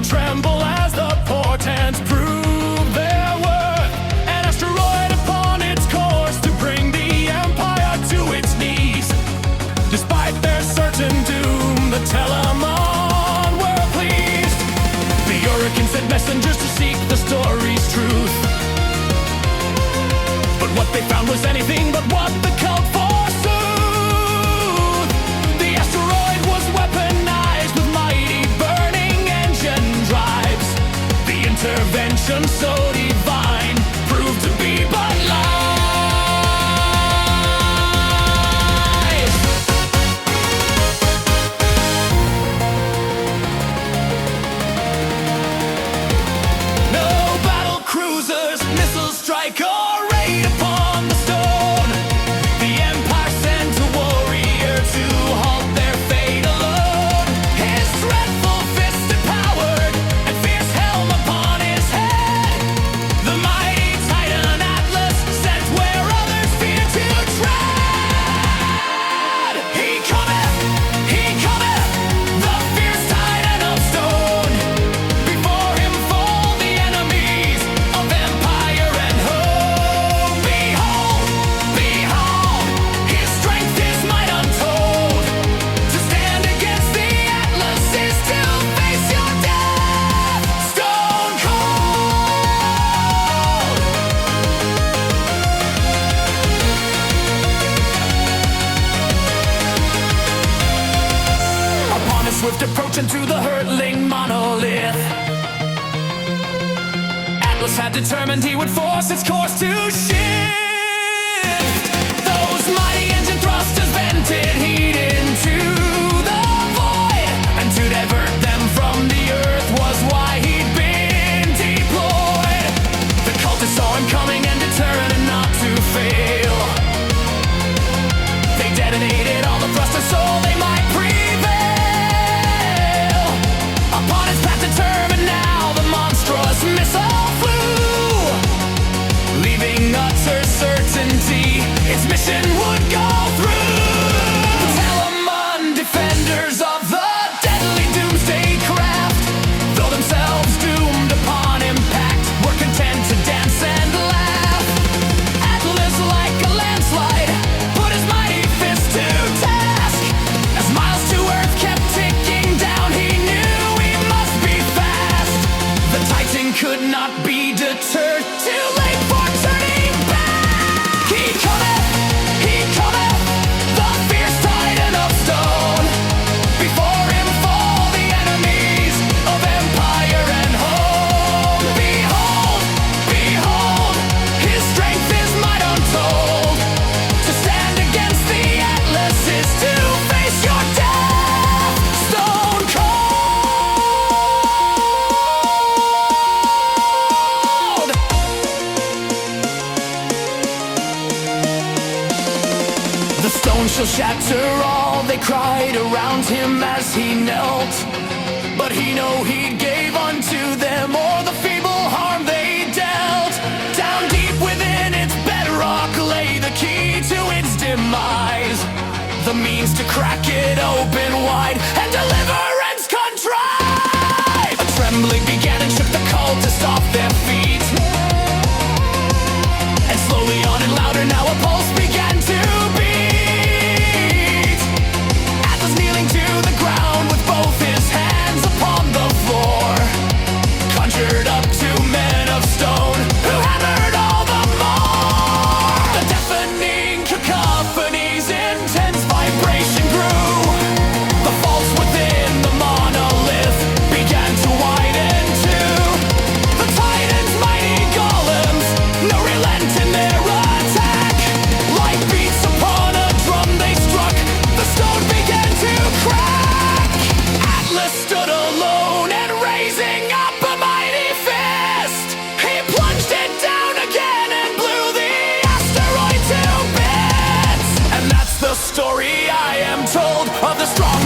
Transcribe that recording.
tremble as the portents prove their worth. An asteroid upon its course to bring the Empire to its knees. Despite their certain doom, the Telamon were pleased. The Orokin sent messengers to seek the story's truth. But what they found was anything but what the cult forsook. The asteroid was weaponized with mighty burning engine drives. The intervention so divine proved to be but lies. No battle cruisers, missile strike or raid upon the stone. The Empire sent a warrior to halt their fate alone. His dreadful fist empowered and fierce helm upon his head. The mighty Titan Atlas sent where others fear to tread. He cometh, the fierce Titan of stone. Before him fall the enemies of empire and home. Behold, his strength is might untold. To stand against the Atlas is to face your death, stone cold. Upon his swift approach into the hurtling monolith, Atlas had determined he would force its course to shift. Those mighty engine thrusters vented heat into the void, and to divert them from the earth was why he'd been deployed. The cultists saw him coming and determined not to fail. They detonated all the thrusters so they might prevail. Upon his path determined now, the monstrous missile flew, leaving utter certainty its mission would go through. The Telamon defenders of the deadly doomsday craft, though themselves doomed upon impact, were content to dance and laugh. Atlas, like a landslide, put his mighty fist to task. As miles to Earth kept ticking down, he knew he must be fast. The Titan could not be deterred, too late for turning back. He cometh, the fierce Titan of stone. Before him fall the enemies of empire and home. Behold, his strength is might untold. To stand against the Atlas is to face your death, stone cold. The stone shall shatter all, they cried around him as he knelt. But he know he gave unto them or the feeble harm they dealt. Down deep within its bedrock lay the key to its demise, the means to crack it open wide and deliverance contrive. A trembling began and shook the cultists off their feet, and slowly on and louder now a pulse began to beat. Atlas kneeling to the ground with both his hands upon the floor, conjured up two men of stone who hammered all the more. The deafening cacophony's intense vibration grew. The faults within the monolith began to widen too. The Titans' mighty golems, no relent in their attack. Like beats upon a drum they struck, the stone began to crack. Atlas stood alone and raising up a mighty fist, he plunged it down again and blew the asteroid to bits. And that's the story I am told of the strong